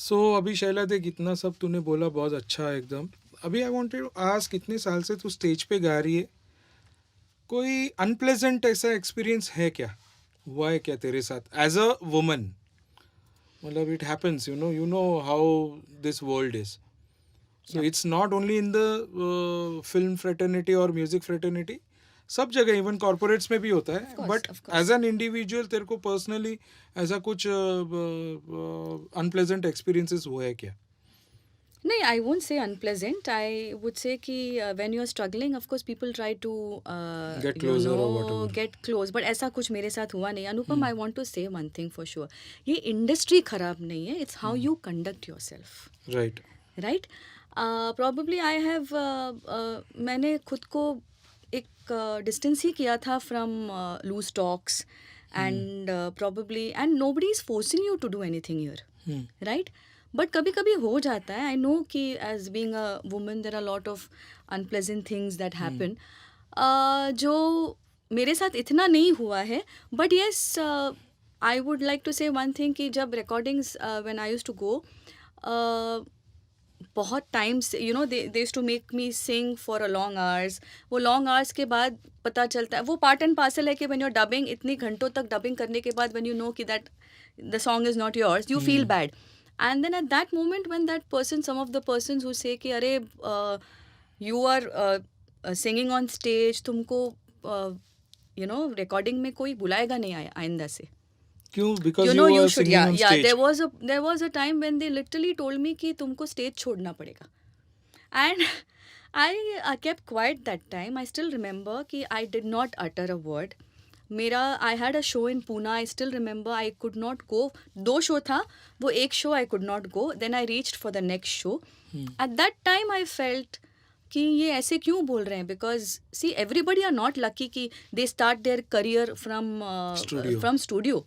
सो अभी शैला देख, इतना सब तूने बोला बहुत अच्छा है एकदम. अभी आई वांटेड टू आस्क, कितने साल से तू स्टेज पे गा रही है, कोई अनप्लेजेंट ऐसा एक्सपीरियंस है क्या, हुआ है क्या तेरे साथ एज अ वुमन? मतलब it happens, you know how this world is. So Yeah, it's not only in the film fraternity और म्यूजिक फ्रेटर्निटी, सब जगह, इवन कॉर्पोरेट्स में भी होता of है. course, but of as course. An individual तेरे को पर्सनली ऐसा कुछ अनप्लेजेंट एक्सपीरियंसेस हुआ है क्या? No, I won't say unpleasant. I would say कि when you're struggling, of course, people try to get closer or whatever. get close. But ऐसा कुछ मेरे साथ हुआ नहीं. Anupam, hmm. I want to say one thing for sure. ये industry खराब नहीं है. It's how you conduct yourself, right. right? Probably I have मैंने खुद को एक डिस्टेंस ही किया था from loose talks and probably and nobody is forcing you to do anything here. Right. But कभी कभी हो जाता है. आई नो कि as being a woman there are lot of unpleasant things that happen, जो मेरे साथ इतना नहीं हुआ है. But yes, I would like to say one thing कि जब recordings when I used to go, बहुत टाइम से they used to make me sing for a long hours. वो लॉन्ग आवर्स के बाद पता चलता है, वो पार्ट एंड पार्सल है कि व्हेन यूर डबिंग, इतनी घंटों तक डबिंग करने के बाद व्हेन यू नो कि that the song is not yours, you feel bad. And then at that moment when that person, some of the persons who say कि अरे you are singing on stage, तुमको recording में कोई बुलाएगा नहीं आइंदा से. क्यों? Because You you know you are should, singing yeah, on yeah. Stage. There was a time when they literally told me कि तुमको stage छोड़ना पड़ेगा. And I kept quiet that time. I still remember कि I did not utter a word. मेरा I had a show in Poona. I still remember I could not go. 2 show था, वो एक show I could not go. Then I reached for the next show. At that time I felt कि ये ऐसे क्यों बोल रहे हैं. Because see everybody are not lucky कि they start their career studio. From studio.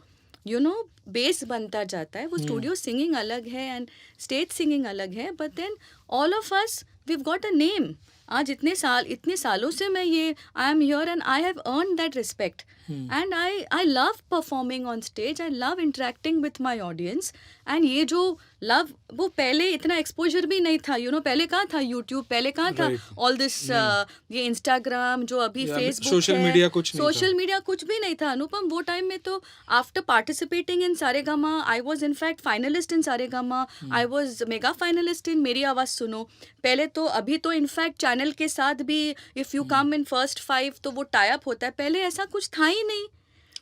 Base बनता जाता है. वो स्टूडियो सिंगिंग अलग है एंड स्टेज सिंगिंग अलग है. But then all of us we got a name. आज इतने सालों से मैं ये I am here and I have earn that respect. And I love performing on stage. I love interacting with my audience. And ये जो love, वो पहले इतना एक्सपोजर भी नहीं था. पहले कहाँ था यूट्यूब, पहले कहाँ था Right. ऑल दिस ये इंस्टाग्राम जो अभी Yeah, फेसबुक social है. media कुछ नहीं था. सोशल मीडिया कुछ भी नहीं था अनुपम. वो टाइम में तो after participating in Saregama, I was in fact finalist in Saregama. I was mega finalist in Meri Awaaz सुनो. पहले तो, अभी तो इनफैक्ट चैनल के साथ भी if you come in first 5 तो वो टाई अप होता है. पहले ऐसा कुछ था ही नहीं.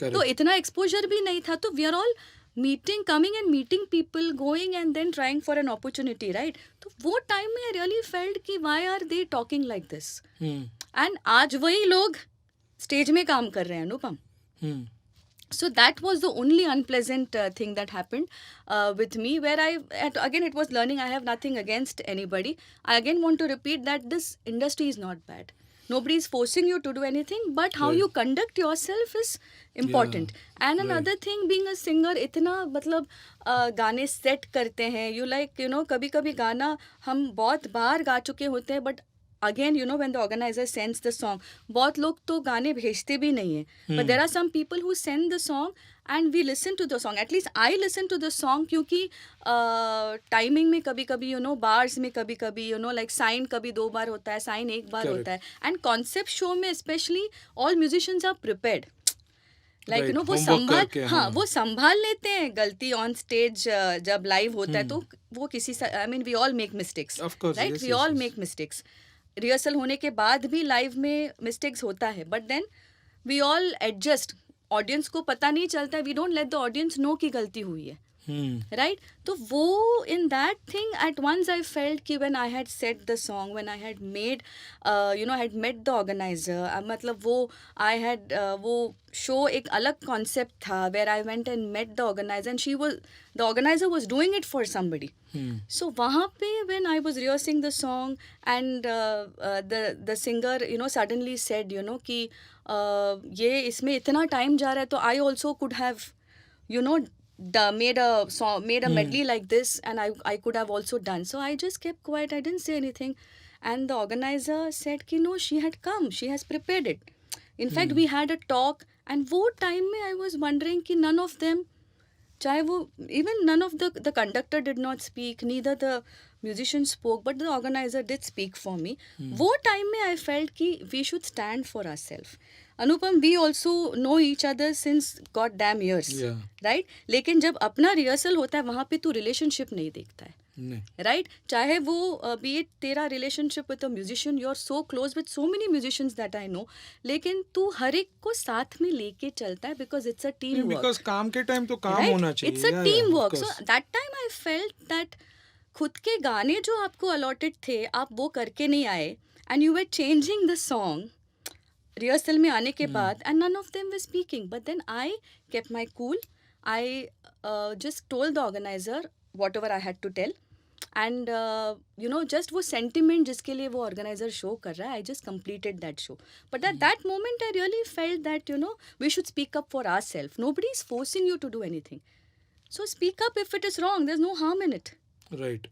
तो Correct. इतना एक्सपोजर भी नहीं था. तो we are all meeting, coming and meeting people, going and then trying for an opportunity, right. तो वो टाइम में आई रियली फेल्ट कि why are they talking like this. And आज वही लोग स्टेज में काम कर रहे हैं अनुपम. So that was the only unpleasant thing that happened with me, where again it was learning. I have nothing against anybody. I again want to repeat that this industry is not bad. Nobody is forcing you to do anything, but how Right. you conduct yourself is important. And right. another thing, being a singer, इतना मतलब गाने set करते हैं. You like कभी कभी गाना हम बहुत बार गा चुके होते हैं, but again when the organizer sends the song, बहुत लोग तो गाने भेजते भी नहीं हैं. But there are some people who send the song and we listen to the song. At least I listen to the song क्योंकि टाइमिंग में कभी कभी बार्स में कभी कभी like साइन कभी 2 बार होता है, साइन 1 बार Correct. होता है. एंड कॉन्सेप्ट शो में specially all musicians are prepared. Like Right. वो Homework संभाल, करके, हाँ, हाँ. वो संभाल लेते हैं गलती ऑन स्टेज. जब लाइव होता है तो वो किसी से, I mean we all make mistakes, Of course, right. yes, we yes, all yes. Make mistakes. Rehearsal होने के बाद भी लाइव में मिस्टेक्स होता है. But then we all adjust. Audience को पता नहीं चलता है. We don't let the audience know कि गलती हुई है, राइट. तो वो in that thing at once I felt कि when I had set the song, when I had made I had met the organiser, मतलब वो आई हैड वो शो एक अलग कॉन्सेप्ट था where I went and met the organiser and the organiser was doing it for somebody. So वहाँ पे when I was rehearsing the song and the singer suddenly said कि ये इसमें इतना टाइम जा रहा है, तो I also could have made a song, made a medley like this, and I could have also done. So I just kept quiet. I didn't say anything, and the organizer said कि no, she had come, she has prepared it. In fact we had a talk, and वो time में I was wondering कि none of them चाहे वो even none of the conductor did not speak, neither the musician spoke, but the organizer did speak for me. वो time में I felt कि we should stand for ourselves. Anupam, we also know each other since god damn years, Yeah. right? लेकिन जब अपना rehearsal होता है वहाँ पे तू रिलेशनशिप नहीं देखता है, नहीं. राइट? चाहे वो बी इट तेरा relationship with a musician, you are so close with so many musicians that I know, लेकिन तू हर एक को साथ में लेके चलता है because it's a team work, because काम के टाइम तो काम होना चाहिए. It's a team work. So that time I felt that खुद के गाने जो आपको अलॉटेड थे आप वो करके नहीं आए, and you were changing the song rehearsal में आने के बाद, and none of them were speaking. But then I kept my cool. I just told the organiser whatever I had to tell, and you know just वो sentiment जिसके लिए वो organiser show कर रहा है, I just completed that show. But at that moment I really felt that you know we should speak up for our self. Nobody is forcing you to do anything, so speak up if it is wrong, there is no harm in it. Right.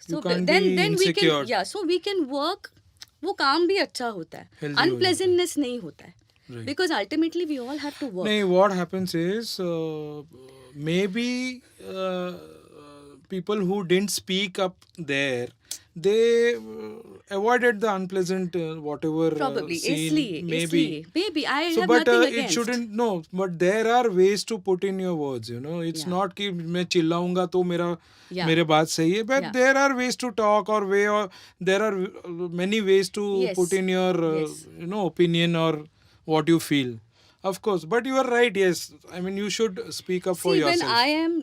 So then we can, yeah, so we can work. वो काम भी अच्छा होता है, unpleasantness नहीं होता है, because ultimately we all have to work. नहीं, what happens is maybe people who didn't speak up there, they avoided the unpleasant whatever Probably scene, maybe I so have but nothing it against. shouldn't, no, but there are ways to put in your words, you know. It's Yeah. not कि मैं चिल्लाऊंगा तो Yeah. मेरे बात सही है, but Yeah. there are ways to talk, or there are many ways to Yes. put in your Yes. you know, opinion or what you feel, of course. But you are right, yes, I mean you should speak up for See, yourself. when I am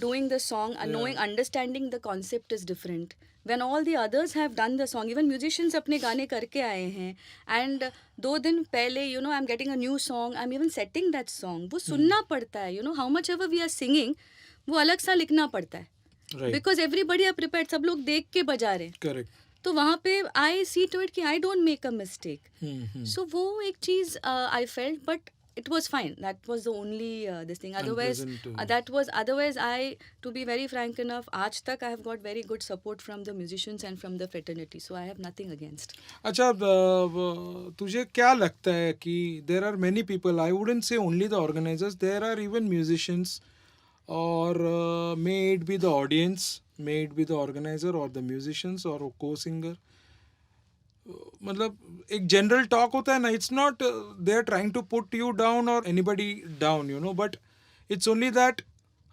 doing the song, knowing, understanding the concept is different. When all the others have done the song, even musicians अपने गाने करके आए हैं, and 2 दिन पहले you know I'm getting a new song, I'm even setting that song. वो सुनना पड़ता है, you know how much ever we are singing, वो अलग सा लिखना पड़ता है, Right. because everybody are prepared, सब लोग देख के बजा रहे हैं. Correct. तो वहाँ पे आई सी टू इट कि I don't make a mistake. So वो एक चीज़ I felt, but it was fine. That was the only this thing. Otherwise, otherwise I, to be very frank enough, aaj tak I have got very good support from the musicians and from the fraternity. So I have nothing against. अच्छा, तुझे क्या लगता है कि there are many people, I wouldn't say only the organizers, there are even musicians, or may it be the audience, may it be the organizer or the musicians or a co-singer, मतलब एक general talk होता है ना, it's not they are trying to put you down और anybody down, you know, but it's only that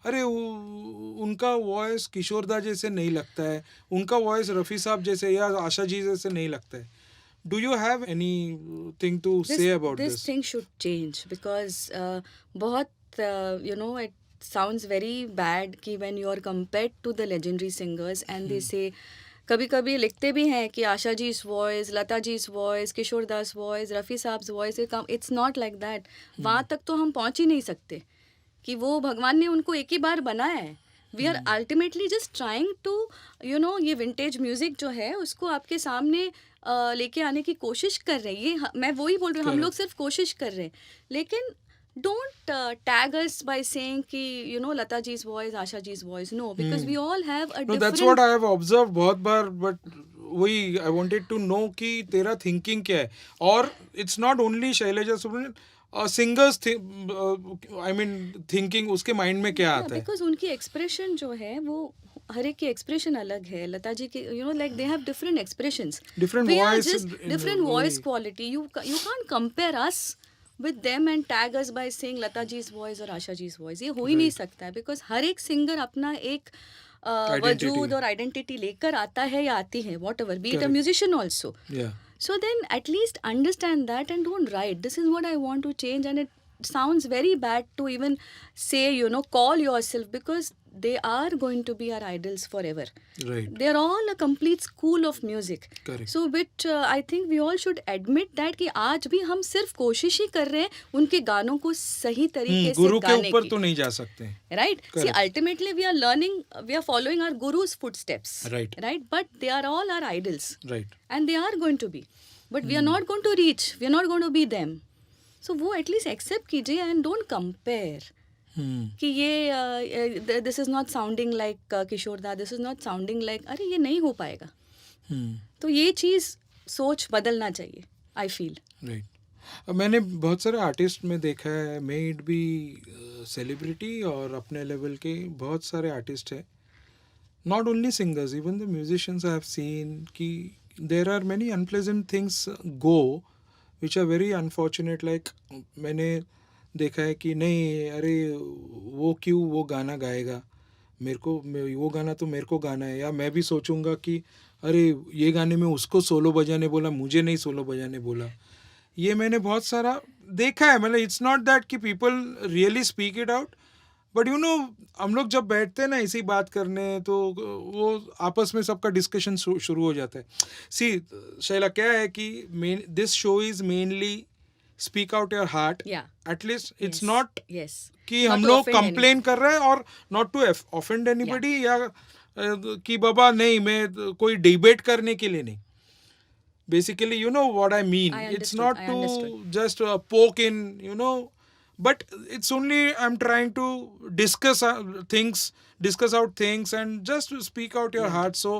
अरे उनका voice किशोरदा जैसे नहीं लगता है, उनका वॉइस रफ़ी साहब जैसे या आशा जी जैसे नहीं लगता है. Do you have anything to say about this thing should change, because बहुत you know it sounds very bad कि when you are compared to the legendary singers and they say, कभी कभी लिखते भी हैं कि आशा जी इस वॉइस, लता जी इस वॉइस, किशोर दास वॉइस, रफ़ी साहब voice, it's not like that. वहाँ तक तो हम पहुँच ही नहीं सकते कि वो भगवान ने उनको एक ही बार बनाया है. We are ultimately just trying to you know ये विंटेज म्यूज़िक जो है उसको आपके सामने लेके आने की कोशिश कर रहे हैं. ये मैं वही बोल रही हूँ, हम लोग सिर्फ कोशिश कर रहे हैं, लेकिन don't tag us by saying कि you know Lata ji's voice, Asha ji's voice. No, because we all have a different. No, that's what I have observed बहुत बार, but वही I wanted to know कि तेरा thinking क्या है. और it's not only Selja Subramaniam, singers I mean thinking, उसके mind में क्या आता है. Because उनकी expression जो है वो हर एक की expression अलग है. लता जी की you know like they have different expressions, different we voice, are just different voice quality. You can't compare us with them and tag us by saying Lata ji's voice और आशा ji's voice. ये हो ही नहीं सकता है, because हर एक singer अपना एक वजूद और आइडेंटिटी लेकर आता है या आती है, whatever, be it a musician also. Yeah. So then at least understand that and don't write, this is what I want to change. And it sounds very bad to even say, you know, call yourself, because they are going to be our idols forever. Right. They are all a complete school of music. Correct. So which I think we all should admit that कि आज भी हम सिर्फ कोशिश ही कर रहे हैं उनके गानों को सही तरीके से गुरु के गाने ऊपर की. तो नहीं जा सकते. Right. See, ultimately we are learning, we are following our guru's footsteps. Right. Right. But they are all our idols. Right. And they are going to be. But we are not going to reach. We are not going to be them. So वो at least accept कीजिए and don't compare. कि ये this is not sounding like Kishore da, this is not sounding like, अरे ये नहीं हो पाएगा. तो ये चीज़ सोच बदलना चाहिए, आई फील. राइट. मैंने बहुत सारे आर्टिस्ट में देखा है, मे इट बी सेलिब्रिटी और अपने लेवल के बहुत सारे आर्टिस्ट हैं, not only singers, even the musicians I have seen कि there are many unpleasant things go which are very unfortunate, like मैंने देखा है कि नहीं अरे वो क्यों वो गाना गाएगा, वो गाना तो मेरे को गाना है, या मैं भी सोचूंगा कि अरे ये गाने में उसको सोलो बजाने बोला, मुझे नहीं सोलो बजाने बोला. ये मैंने बहुत सारा देखा है. मतलब इट्स नॉट दैट कि people really speak it out, but you know हम लोग जब बैठते हैं ना इसी बात करने, तो वो आपस में सबका डिस्कशन शुरू हो जाता है. सी शैला, क्या है कि this show is mainly speak out your heart. At least it's not कि हम लोग कंप्लेन कर रहे हैं, और नॉट टू ऑफेंड एनीबडी, या कि बाबा नहीं मैं कोई डिबेट करने के लिए नहीं. Basically, you know what I mean. It's not to just poke in, you know, but it's only I'm trying to discuss out things and just to speak out your heart. So,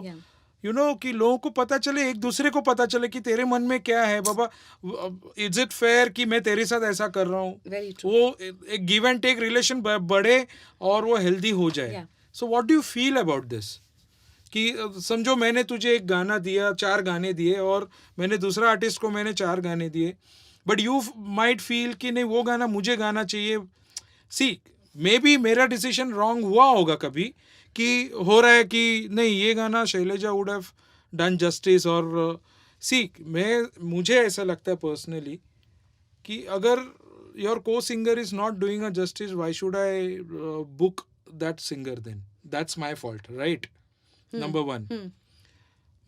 you know, कि लोगों को पता चले, एक दूसरे को पता चले कि तेरे मन में क्या है बाबा. Is it fair कि मैं तेरे साथ ऐसा कर रहा हूँ? वो एक गिव एंड टेक रिलेशन बढ़े और वो हेल्दी हो जाए. So what do you feel about this? कि समझो मैंने तुझे एक गाना दिया, 4 गाने दिए, और मैंने दूसरा आर्टिस्ट को मैंने 4 गाने दिए, बट यू माइट फील कि नहीं वो गाना मुझे गाना चाहिए. सी मे बी मेरा डिसीजन रॉन्ग हुआ होगा कभी, कि हो रहा है कि नहीं ये गाना Shailaja would have done justice, और सी मुझे ऐसा लगता है पर्सनली कि अगर your co-singer is not doing a justice, why should I book that singer then? That's my fault, right? Number 1.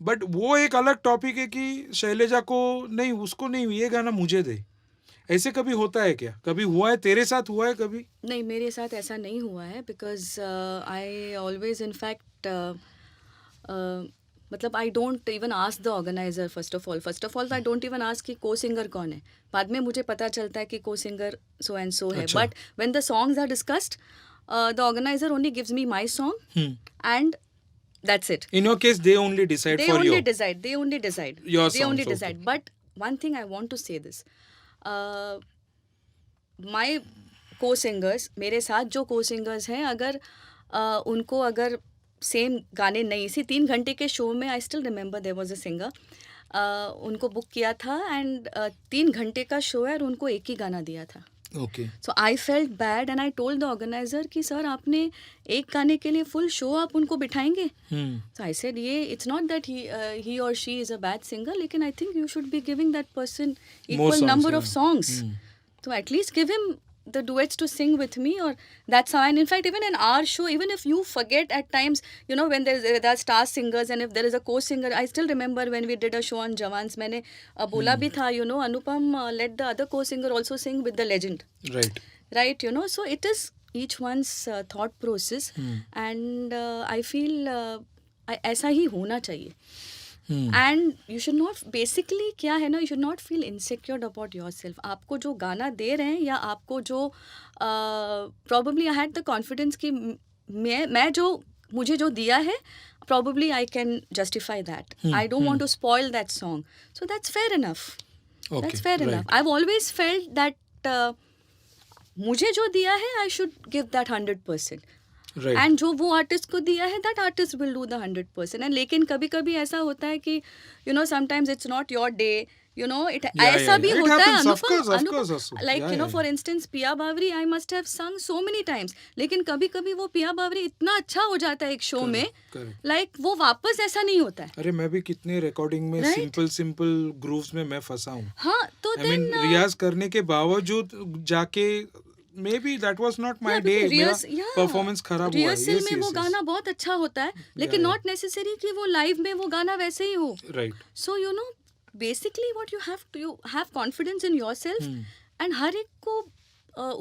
But वो एक अलग टॉपिक है कि शैलजा को नहीं, उसको नहीं, ये गाना मुझे दे. ऐसे कभी होता है क्या? कभी हुआ है? तेरे साथ हुआ है कभी? नहीं, मेरे साथ ऐसा नहीं हुआ है, बिकॉज आई ऑलवेज इनफैक्ट मतलब I don't even ask the organiser. First of all I don't even ask कि को सिंगर कौन है. बाद में मुझे पता चलता है कि को सिंगर सो एंड सो है. But when the songs are discussed, the organiser only gives me my song and that's it. In your case, they only decide for you. They only decide. Your songs, they only okay. decide. But one thing I want to say this. My co-singers, मेरे साथ जो co-singers हैं, अगर उनको अगर same गाने नहीं, इसी 3 घंटे के शो में, I still remember there was a singer, उनको बुक किया था, एंड 3 घंटे का शो है और उनको एक ही गाना दिया था. Okay. So I felt bad and I told the organizer कि सर आपने एक गाने के लिए फुल शो आप उनको बिठाएंगे. So I said ये it's not that he or she is a bad singer, लेकिन I think you should be giving that person equal songs, number of songs. So at least give him the duets to sing with me, or that's how. And in fact, even in our show, even if you forget at times, you know, when there are star singers and if there is a co-singer, I still remember when we did a show on Jawans, मैंने बोला भी था, you know, Anupam, let the other co-singer also sing with the legend. Right, you know, so it is each one's thought process, and I feel ऐसा ही होना चाहिए. And you should not, basically क्या है ना, you should not feel insecured about your self. आपको जो गाना दे रहे हैं, या आपको जो probably I had the confidence कि मैं जो मुझे जो दिया है, probably I can justify that. I don't want to spoil that song. So that's fair enough. Okay, that's fair enough. I've always felt that मुझे जो दिया है, I should give that 100%. Right. And जो वो आर्टिस्ट को दिया है, that artist will do the 100%. And लेकिन कभी कभी ऐसा होता है कि you know sometimes it's not your day, you know it ऐसा भी होता है. Anupam, like you know for instance Piya Bawri, I must have संग सो मेनी टाइम्स, लेकिन कभी कभी वो पिया बावरी इतना अच्छा हो जाता है एक शो में, लाइक वो वापस ऐसा नहीं होता है. अरे मैं भी कितने रिकॉर्डिंग में सिंपल ग्रूव्स में मैं फंसा हूँ. हाँ, तो आई मीन रियाज करने के बावजूद जाके Maybe that was not my day. मेरा परफॉर्मेंस खराब हुआ है. रिहर्सल में वो गाना बहुत अच्छा होता है, लेकिन नॉट नेसेसरी कि वो लाइव में वो गाना वैसे ही हो. Right. So you know basically what you have confidence in yourself, and हर एक को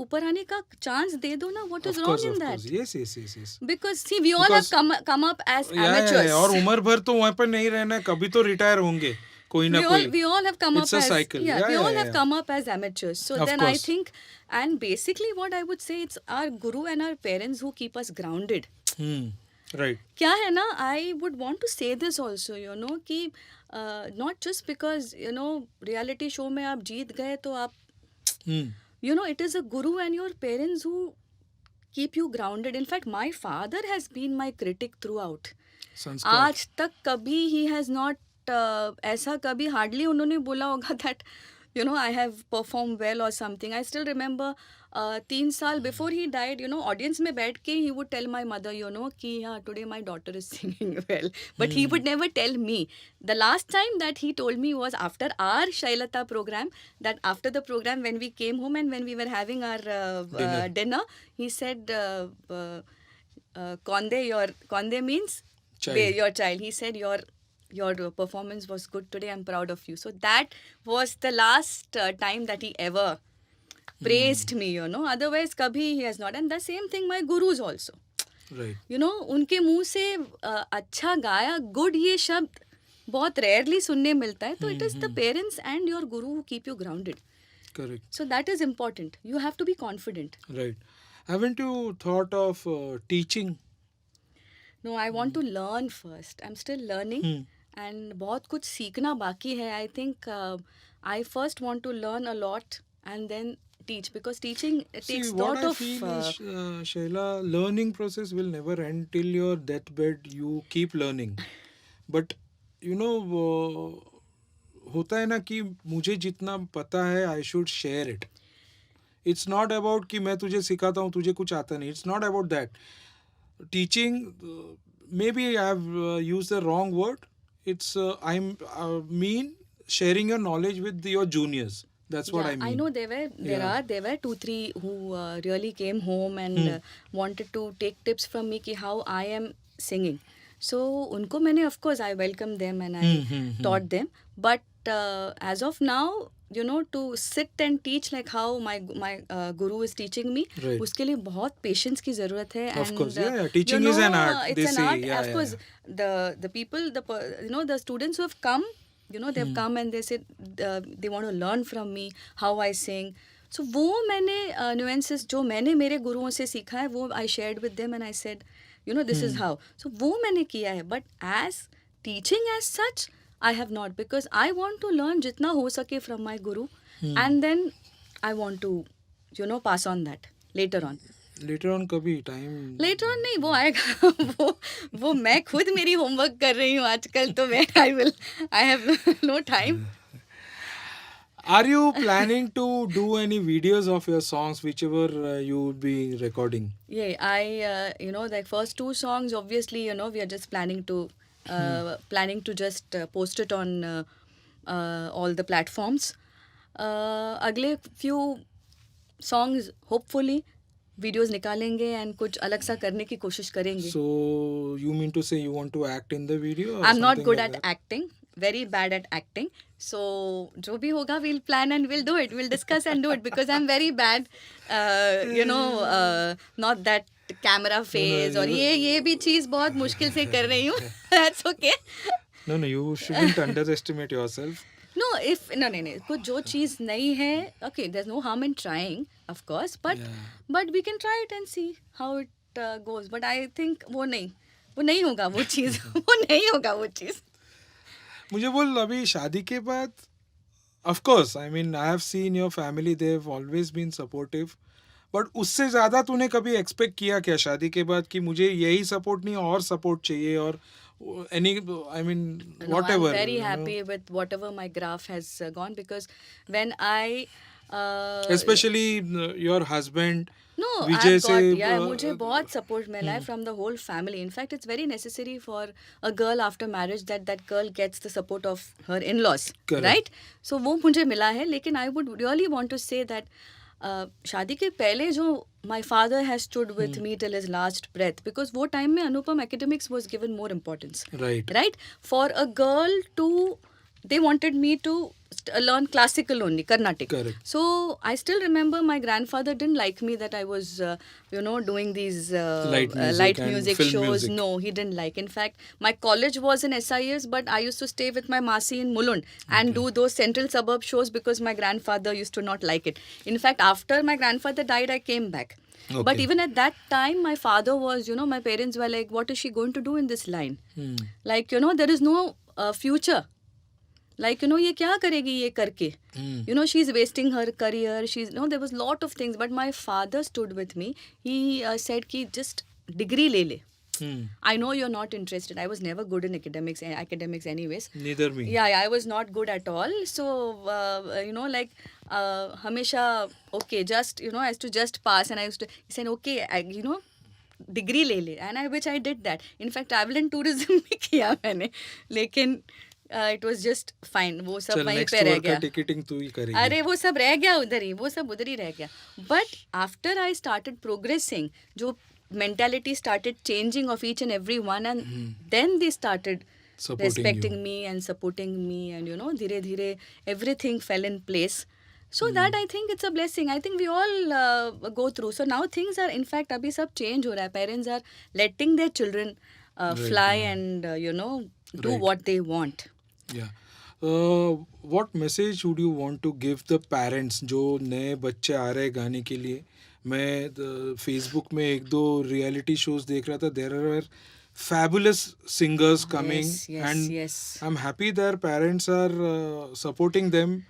ऊपर आने का चांस दे दो ना. What is wrong in that? Yes. Because see we all have come up as amateurs, और उम्र भर तो वहाँ पर नहीं रहना है, कभी तो रिटायर होंगे कोई ना कोई. We all have come it's up a as cycle. we all have come up as amateurs. So of then course. I think, and basically what I would say, it's our guru and our parents who keep us grounded. Right. क्या है ना, I would want to से this also, you know, कि not just because you know reality show में आप जीत गए तो आप, Hmm. you know, it is a guru and your parents who keep you grounded. In fact, my father has been my critic throughout. संस्कार. आज तक कभी he has not ऐसा कभी hardly उन्होंने बोला होगा that you know I have performed well or something. I still remember 3 साल before he died, you know, audience में बैठ के he would tell my mother, you know, कि yeah, today my daughter is singing well, but he would never tell me. The last time that he told me was after our Shailata program, that after the program when we came home and when we were having our dinner, he said Konde means Child. your child. He said your performance was good today. I'm proud of you. So that was the last time that he ever praised me, you know. Otherwise kabhi he has not. And the same thing my gurus also, Right. you know, उनके मुंह से अच्छा गाया, good, ये शब्द बहुत rarely सुनने मिलता है. तो it is the parents and your guru who keep you grounded. Correct. So that is important. You have to be confident. Right. Haven't you thought of teaching? No, I want to learn first. I'm still learning. And बहुत कुछ सीखना बाकी है. I think I first want to learn a lot and then teach, because teaching it See, takes what lot I of feel is, Shaila, learning process will never end till your deathbed. You keep learning. But, you know, होता है ना कि मुझे जितना पता है, I should share it. It's not about कि मैं तुझे सिखाता हूँ, तुझे कुछ आता नहीं. It's not about that. Teaching, maybe I have used the wrong word. It's mean sharing your knowledge with your juniors. That's what I mean. I know there were 2-3 who really came home and wanted to take tips from me कि how I am singing. So उनको मैंने, of course I welcome them and I taught them. But as of now, you know, to sit and teach like how my guru is teaching me, Right. उसके लिए बहुत patience की ज़रूरत है. Of and course, yeah. Teaching you is know, an art. it's They an say, art. yeah, Of yeah, course, the people, you know, the students who have come, you know, they've come and they said they want to learn from me how I sing. So वो मैंने nuances जो मैंने मेरे गुरुओं से सीखा है, वो I shared with them and I said, you know, this is how. So वो मैंने किया है. But as teaching as such, I have not, because I want to learn जितना हो सके from my guru, and then I want to, you know, pass on that later on. Later on कभी time. Later on नहीं, वो आएगा. वो मैं खुद मेरी होमवर्क कर रही हूँ आजकल, तो मैं I have no time. Are you planning to do any videos of your songs, whichever you would be recording? Yeah, I you know, the first 2 songs, obviously, you know, we are just planning to just post it on all the platforms. अगले few songs hopefully videos निकालेंगे and कुछ अलग सा करने की कोशिश करेंगे. So you mean to say you want to act in the video? Or I'm not something good like at that? acting, very bad at acting. So जो भी होगा, we'll plan and we'll do it. We'll discuss and do it, because I'm very bad, you know, not that camera phase और ये भी चीज़ बहुत मुश्किल से कर रही हूँ. That's okay. No, you shouldn't underestimate yourself. No, नहीं, कुछ जो चीज़ नहीं है, okay, there's no harm in trying, of course, but we can try it and see how it goes. But I think वो नहीं होगा वो चीज़. वो नहीं होगा वो चीज़. मुझे बोल, अभी शादी के बाद, of course, I mean, I have seen your family, they've always been supportive. But उससे ज़्यादा तूने कभी expect किया क्या शादी के बाद कि मुझे यही support नहीं और support चाहिए, और any, I mean, No, whatever. I'm very you know? happy with whatever my graph has gone, because when I Especially your husband. no, Vijay I've got, से, yeah, मुझे बहुत support मिला है from the whole family. In fact, it's very necessary for a girl after marriage that girl gets the support of her in-laws, Correct. right? So वो मुझे मिला है. लेकिन I would really want to say that शादी के पहले जो my father has stood with me till his last breath, because वो time में अनुपम academics was given more importance. Right. For a girl to, they wanted me to learn classical only, Carnatic. Correct. So I still remember my grandfather didn't like me that I was, you know, doing these Light music light and music film shows. music. No, he didn't like. In fact, my college was in SIS, but I used to stay with my Masi in Mulund and do those central suburb shows, because my grandfather used to not like it. In fact, after my grandfather died, I came back. But Okay. even at that time, my father was, my parents were like, what is she going to do in this line? Hmm. Like, there is no future. Like, ये क्या करेगी ये करके? Hmm. She's wasting her career. There was lot of things. But my father stood with me. He said कि just degree ले ले. Hmm. I know you're not interested. I was never good in academics anyways. Neither me. Yeah, I was not good at all. So, like, हमेशा, okay, just, I used to just pass. And he said, okay, degree ले ले. And which I did that. In fact, travel and tourism भी किया मैंने. लेकिन it was just fine. वो सब चल वहीं नेक्स्ट पे रह टूर का गया. टिकटिंग तू ही करेगी. अरे वो सब रह गया उधर ही, वो सब उधर ही रह गया. But after I started progressing, जो mentality started changing of each and every one, and then they started Supporting respecting you. me and supporting me, and धीरे धीरे everything fell in place. So that I think it's a blessing. I think we all go through. So now things are, in fact, अभी सब change हो रहा है. Parents are letting their children fly and do Right. what they want. Yeah. What message would you want to give the parents जो नए बच्चे आ रहे हैं गाने के लिए? मैं फेसबुक में एक दो रियलिटी शोज देख रहा था. There are fabulous singers coming, Yes, and yes. I'm happy their parents are supporting them,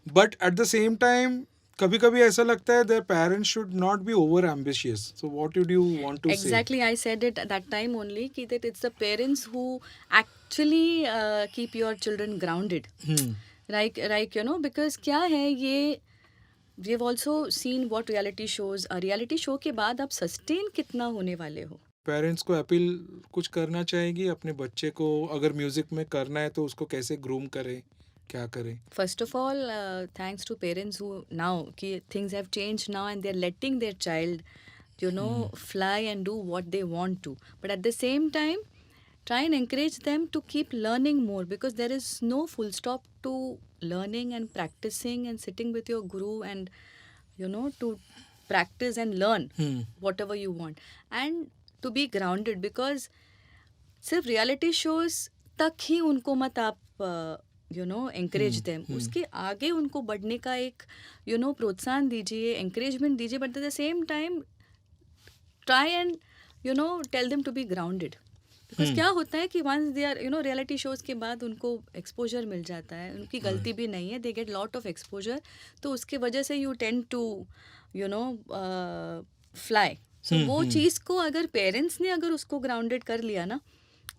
but at the same time कभी कभी ऐसा लगता है their parents should not be over ambitious. So what would you want to say? Exactly, I said it at that time only that it's the parents who actually keep your children grounded. Like because क्या है ये, we've also seen what reality shows. reality show के बाद आप sustain कितना होने वाले हो? पेरेंट्स को अपील कुछ करना चाहेगी अपने बच्चे को, अगर म्यूजिक में करना है तो उसको कैसे ग्रूम करें, क्या करें? First of all, thanks to parents who now things have changed now and they're letting their child fly and do what they want to, but at the same time try and encourage them to keep learning more, because there is no full stop to learning and practicing and sitting with your guru and to practice and learn whatever you want, and to be grounded, because सिर्फ reality shows तक ही उनको मत आप encourage them. उसके आगे उनको बढ़ने का एक प्रोत्साहन दीजिए, encouragement दीजिए, but at the same time try and tell them to be grounded. Because क्या होता है कि once they are reality shows के बाद उनको exposure मिल जाता है, उनकी गलती भी नहीं है, they get lot of exposure, तो उसके वजह से you tend to fly. So वो चीज़ को अगर पेरेंट्स ने अगर उसको ग्राउंडेड कर लिया ना,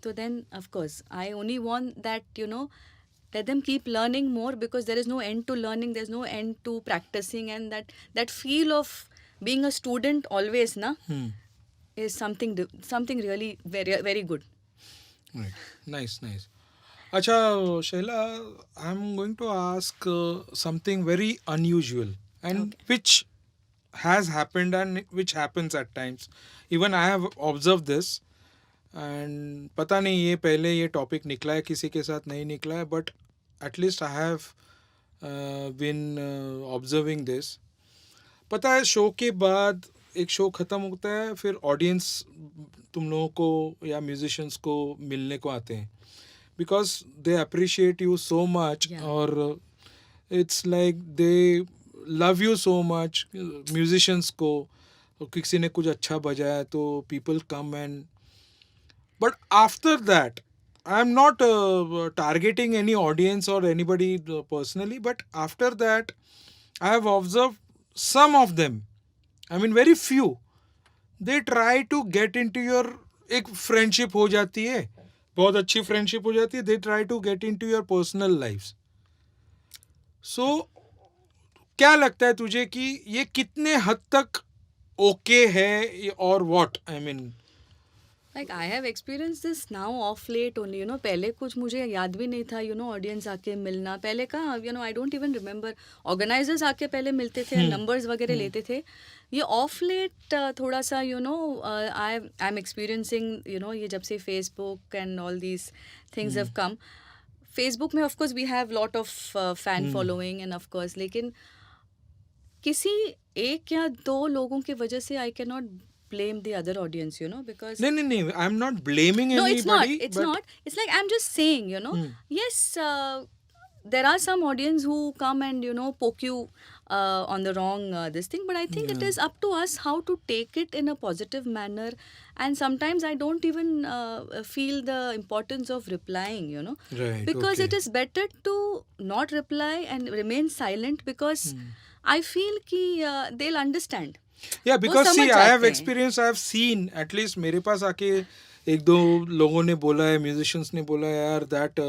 तो then of course I only want that let them keep learning more, because there is no end to learning, there's no end to practicing, and that feel of being a student always na is something really very very good. Right. Nice. अच्छा Shaila, I'm going to ask something very unusual and which has happened and which happens at times. Even I have observed this, and पता नहीं ये पहले ये topic निकला है किसी के साथ, नहीं निकला है, but at least I have been observing this. पता है शो के बाद एक शो ख़त्म होता है, फिर ऑडियंस तुम लोगों को या म्यूजिशियंस को मिलने को आते हैं, because they appreciate you so much, और it's like they love you so much. Musicians को किसी ने कुछ अच्छा बजाया तो people come and, but after that I am not targeting any audience or anybody personally, but after that I have observed some of them, I mean very few, they try to get into your, एक friendship हो जाती है, बहुत अच्छी friendship हो जाती है, they try to get into your personal lives. So क्या लगता है तुझे कि ये कितने हद तक ओके है, और what I mean? Like I have experienced this now off late only, पहले कुछ मुझे याद भी नहीं था, ऑडियंस आके मिलना. पहले का I don't even remember. Organisers आके पहले मिलते थे, नंबर्स वगैरह लेते थे. ये ऑफ लेट थोड़ा सा आई एम एक्सपीरियंसिंग ये जब से Facebook and all these things have come. Facebook में of course we have lot of fan following and of course, लेकिन किसी एक या दो लोगों की वजह से I can not blame the other audience, because no, I'm not blaming no, anybody. it's not. It's like I'm just saying, yes, there are some audience who come and poke you on the wrong this thing. But I think it Yeah. is up to us how to take it in a positive manner. And sometimes I don't even feel the importance of replying, you know, Right. because it Okay. is better to not reply and remain silent, because Hmm. I feel कि they'll understand. या वो because सी समझ I have जाते हैं. Experience I have seen at least मेरे पास आके एक दो लोगों ने बोला है म्यूजिशियंस ने बोला है यार that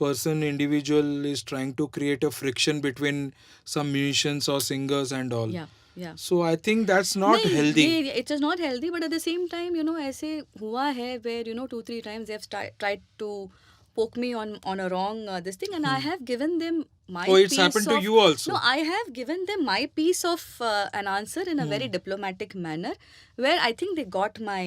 person individual is trying to create a friction between some musicians और singers and all Yeah, yeah. So I think that's not नहीं, हेल्दी ये it is not healthy, but at the same time you know ऐसे हुआ है where you know 2-3 times they have tried to poke me on a wrong this thing, and I have given them my Oh, it's piece happened to of you also. no, I have given them my piece of an answer in a very diplomatic manner, where I think they got my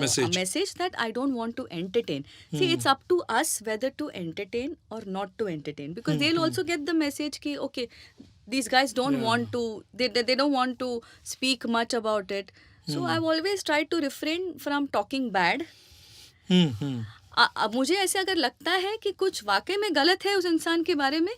Message. a message that I don't want to entertain. See, it's up to us whether to entertain or not to entertain, because they'll also get the message ki okay, these guys don't Yeah. want to, they don't want to speak much about it. So I've always tried to refrain from talking bad. अब मुझे ऐसे अगर लगता है कि कुछ वाकई में गलत है उस इंसान के बारे में,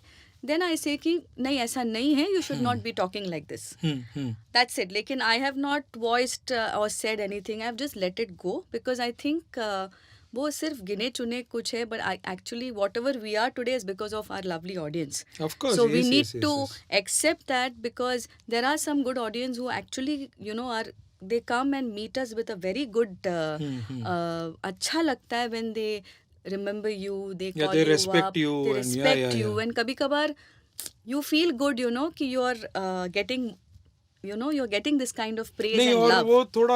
देन आई से कि नहीं ऐसा नहीं है, you should not be talking like this, that's it. लेकिन आई हैव नॉट वॉइस्ड और said anything, I have just let it go, because I think वो सिर्फ गिने चुने कुछ है, but actually whatever we are today is because of our lovely audience. Of course, So we yes, need yes, yes, to yes. accept that, because there are some good audience who actually you know are, they come and meet us with a very good अच्छा लगता है when they remember you, they Yeah, call they you respect up, you they and yeah, respect yeah, you, yeah. and कभी कभार you feel good, you know, कि you are getting, you know, you're getting this kind of praise नहीं and और love. वो थोड़ा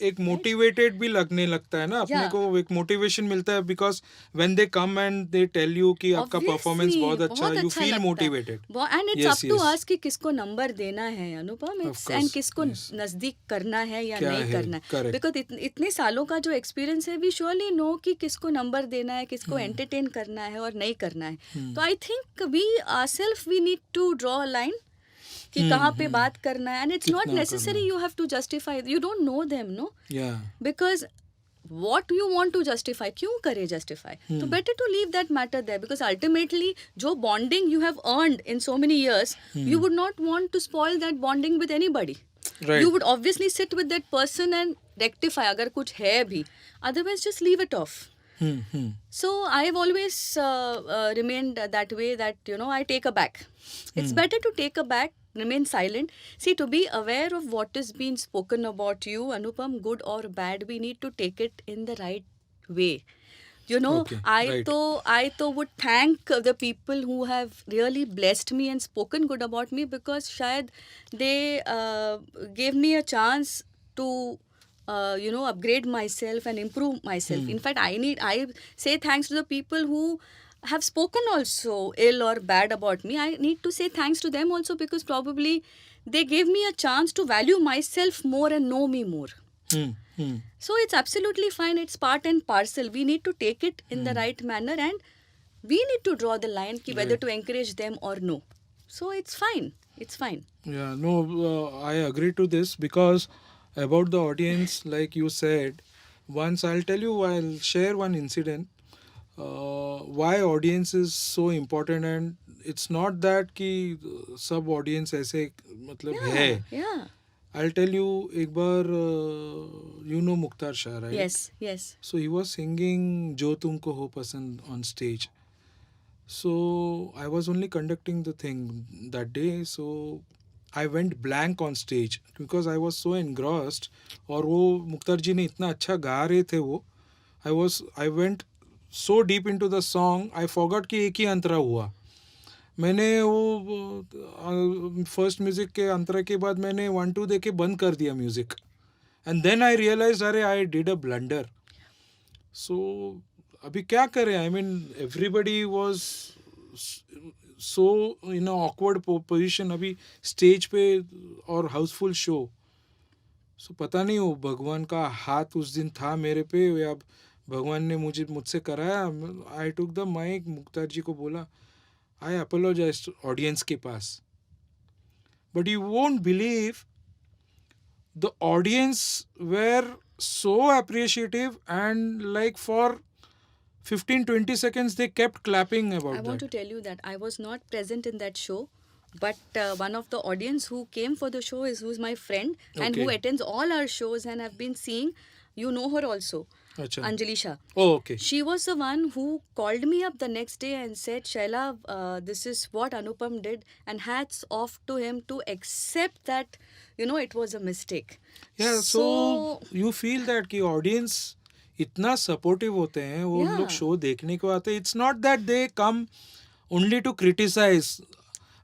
एक motivated भी लगने लगता है ना अपने Yeah. को, एक मोटिवेशन मिलता है because when they come and they tell you कि आपका परफॉर्मेंस Obviously, बहुत अच्छा, यू फील लगता है. Motivated. And it's Yes, up to yes. us कि किसको नंबर देना है अनुपम, Of it's course, and किसको yes. नजदीक करना है या क्या नहीं है, करना है. correct. बिकॉज इतने सालों का जो एक्सपीरियंस है, वी श्योरली नो कि किसको नंबर देना है, किसको एंटरटेन करना है और नहीं करना है. तो I think we ourself we need to draw a line कि कहाँ पे बात करना है. एंड इट्स नॉट कितना necessary you have to justify, you don't know them, no, या because what you want to justify, क्यों करे justify? तो better to leave that matter there, because ultimately जो bonding you have earned in so many years, you would not want to spoil that bonding with anybody. Right. You would obviously sit with that person and rectify अगर कुछ है भी, otherwise just leave it off. So I have always remained that way, that you know I take a back. It's better to take a back, remain silent. See, to be aware of what is being spoken about you, Anupam, good or bad, we need to take it in the right way. You know, Okay, I right. तो would thank the people who have really blessed me and spoken good about me, because शायद they gave me a chance to you know upgrade myself and improve myself. In fact, I say thanks to the people who have spoken also ill or bad about me. I need to say thanks to them also, because probably they gave me a chance to value myself more and know me more. So it's absolutely fine. It's part and parcel. We need to take it in the right manner, and we need to draw the line ki whether to encourage them or no. So it's fine. It's fine. Yeah, no, I agree to this because about the audience, like you said, once I'll share one incident. Why audience is so important, and it's not that कि सब audience ऐसे मतलब है. Yeah. I'll tell you एक बार you know Mukhtar Shah, right? Yes. Yes. So he was singing जो तुमको हो पसंद on stage. So I was only conducting the thing that day. So I went blank on stage because I was so engrossed. और वो मुख्तार जी ने इतना अच्छा गा रहे थे वो. I went so deep into the song, I forgot कि एक ही अंतरा हुआ. मैंने वो फर्स्ट म्यूजिक के अंतरा के बाद मैंने 1-2 दे के बंद कर दिया music. And then I realise अरे I did a blunder. So अभी क्या करें? I mean everybody was so in a awkward position अभी स्टेज पे और हाउसफुल शो. सो पता नहीं वो भगवान का हाथ उस दिन था मेरे पे या भगवान ने मुझसे कराया. आई टुक द माइक, मुख्तार जी को बोला I apologized audience के पास. But you won't believe the audience were so appreciative, and like for 15-20 seconds they kept clapping about I that. want to tell you that I was not present in that show, But one of the audience who came for the show is who's my friend and who Okay. attends all our shows and I've been seeing. You know her also, अच्छा. Anjali Shah. Oh, okay. She was the one who called me up the next day and said, Shaila, this is what Anupam did, and hats off to him to accept that, it was a mistake. Yeah, so you feel that कि audience इतना supportive होते हैं, वो Yeah. लोग show देखने को आते हैं. It's not that they come only to criticize.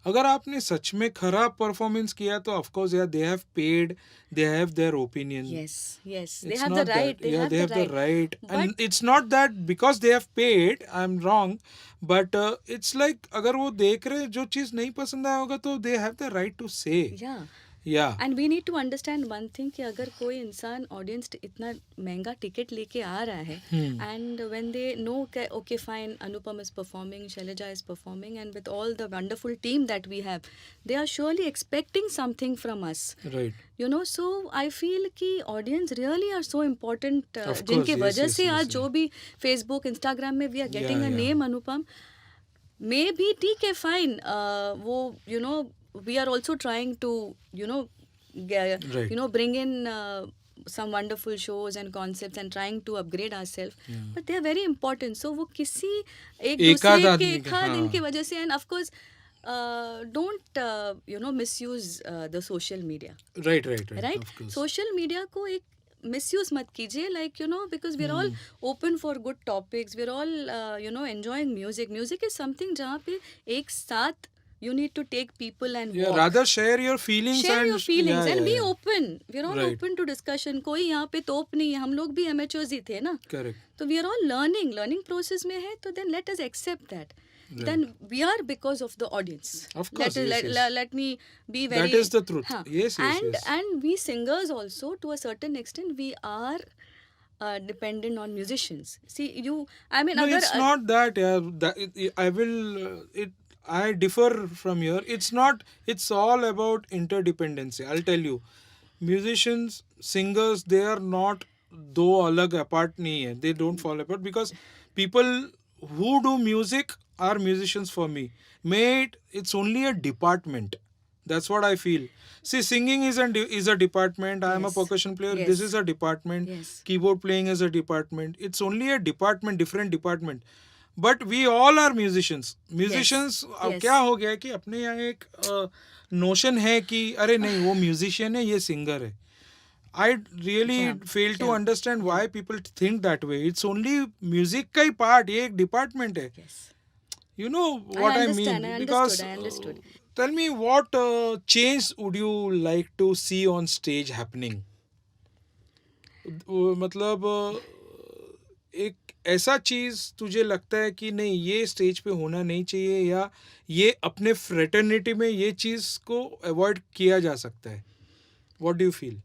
अगर आपने सच में खराब परफॉर्मेंस किया तो ऑफ कोर्स यार they have paid, they have their opinion. Yes, they It's have not the right. that. They Yeah, have they the have the right. But And it's not that because they have paid, I'm wrong. But it's like अगर वो देख रहे जो चीज़ नहीं पसंद आया होगा तो they have the right to say. yeah. Yeah. And we need to understand one thing कि अगर कोई इंसान ऑडियंस इतना महंगा टिकट लेके आ रहा है and when they know okay fine Anupam is performing, Shailaja is performing and with all the wonderful team that we have, they are surely expecting something from us. Right. So I feel कि audience really are so important, Of course, जिनके yes, वजह yes, से yes, आज yes. जो भी Facebook Instagram में we are getting a Yeah. Name Anupam may be ठीक है फाइन. वो we are also trying to Right. bring in some wonderful shows and concepts and trying to upgrade ourselves. Yeah. But they are very important. So वो किसी एक एकाध दूसरे आदमी के के, खाद हाँ. इनकी वजह से, and of course don't misuse the social media. Right. Right? Of course. Social media को एक misuse मत कीजिए, like because we're all open for good topics, we're all enjoying music. Music is something जहाँ पे एक साथ you need to take people and Yeah, walk. rather share your feelings. Share and your feelings yeah, and yeah, be yeah. open. We're all Right. open to discussion. कोई यहाँ पे तोप नहीं है, हम लोग भी amateurs ही थे ना. Correct. तो we are all learning process में है, तो then let us accept that. Right. Then we are because of the audience. Of course, let, yes. let me be very. That is the truth. हाँ. Yes. And we singers also, to a certain extent, we are dependent on musicians. See, I mean, No, अगर it's not that. Yeah, I will. I differ from here. It's not. It's all about interdependency. I'll tell you, musicians, singers, they are not दो अलग apart नहीं है. They don't fall apart because people who do music are musicians for me. It's only a department. That's what I feel. See, singing is a department. I am a Yes. percussion player. Yes. This is a department. Yes. Keyboard playing is a department. It's only a department, different department. But we all are musicians. Musicians, अब Yes. क्या हो गया है कि अपने यहाँ एक notion है कि अरे नहीं वो म्यूजिशियन है, ये सिंगर है. I really Yeah. fail to Yeah. understand why people think that way. It's only music का ही part. ये एक department है. yes. You know what I mean? understand, I Because understood. tell me what change would you like to see on stage happening? मतलब एक ऐसा चीज तुझे लगता है कि नहीं ये स्टेज पे होना नहीं चाहिए, या ये अपने फ्रेटर्निटी में ये चीज को अवॉइड किया जा सकता है? What do you feel?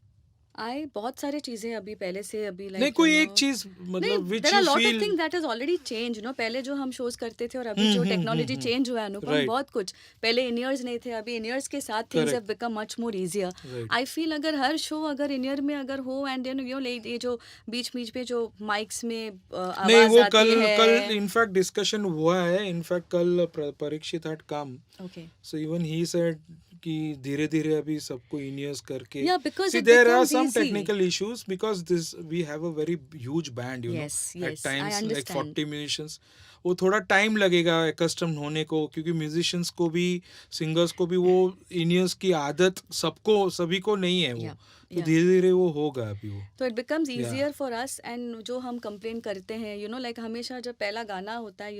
बहुत सारी चीजें अभी पहले से अभी like नहीं कोई एक चीज मतलब which there are you lot feel of things that has already changed. पहले जो हम शोज करते थे और अभी जो टेक्नोलॉजी चेंज हुआ है अनुपम, Right. बहुत कुछ. पहले इन-ईयर्स नहीं थे, अभी इन-ईयर्स के साथ things Correct. Have become much more easier. Right. I feel अगर हर शो अगर इन-ईयर में अगर हो एंड ये जो बीच बीच पे जो माइक्स में नहीं आवाज वो आती कल है. इनफैक्ट डिस्कशन हुआ है. इनफैक्ट कल Parikshit had come. Okay. So even he said कि धीरे धीरे अभी सबको इन-ईयर्स करके. Yeah, because See, it there are becomes some easy. technical issues because we have a very huge band, Yes, at yes, I times like understand. 40 musicians. वो थोड़ा time लगेगा accustomed होने को, क्योंकि म्यूजिशियंस को भी सिंगर्स को भी वो इन-ईयर्स की आदत सभी को नहीं है वो. Yeah, तो yeah. धीरे धीरे वो होगा अभी वो. तो it becomes Yeah. Easier for us. And जो हम कंप्लेन करते हैं लाइक हमेशा जब पहला गाना होता है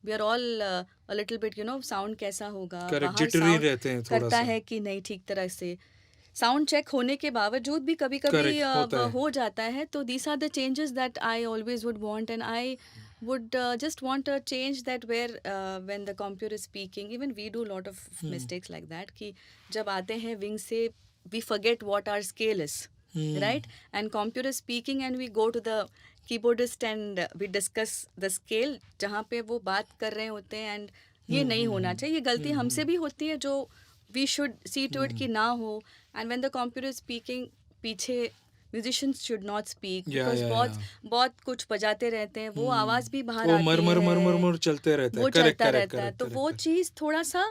we are all a little bit sound कैसा होगा, Correct, बाहर jittery sound रहते हैं थोड़ा करता सा. है कि नहीं ठीक तरह से. साउंड चेक होने के बावजूद भी कभी कभी Correct, होता है. हो जाता है. तो these are the changes that I always would want, and I would just want a change that where when the computer is speaking, even we do lot of mistakes like that कि जब आते हैं wing से we forget what our scale is, right? And computer speaking and we go to the keyboardist and we discuss the scale जहाँ पे वो बात कर रहे होते हैं. and ये नहीं होना चाहिए. ये गलती हमसे भी होती है जो we should see to it कि ना हो. and when the computer is speaking पीछे musicians should not speak because बहुत कुछ बजाते रहते हैं, वो आवाज भी बाहर आती है, मर चलते रहता है. वो Correct, चलता correct, रहता है. correct, तो correct, वो correct. चीज थोड़ा सा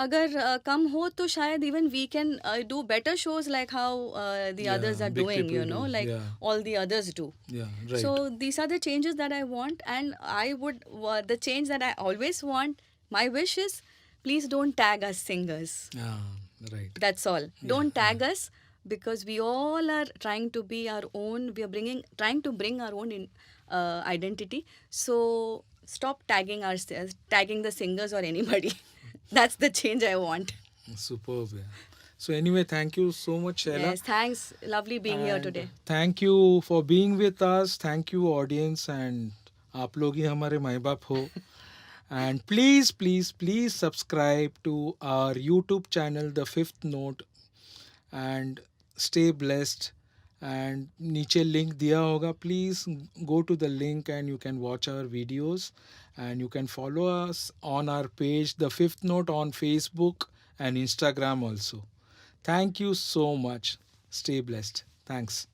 अगर कम हो तो शायद even we can do better shows like how the others Yeah, are big doing, people do. like Yeah, all the others do. yeah, right. So these are the changes that I want, and I would the change that I always want. My wish is, please don't tag us singers. Ah, right. That's all. Don't tag us, because we all are trying to be our own. We are trying to bring our own identity. So stop tagging ourselves, tagging the singers or anybody. That's the change I want. Superb. Yeah. So anyway, thank you so much, Shaila. Yes, thanks. Lovely being here And today. Thank you for being with us. Thank you, audience, and आप लोग ही हमारे माँ बाप हो. And please, please, please subscribe to our YouTube channel, The Fifth Note, and stay blessed. And नीचे link दिया होगा. Please go to the link and you can watch our videos. And you can follow us on our page, The Fifth Note, on Facebook and Instagram also. Thank you so much. Stay blessed. Thanks.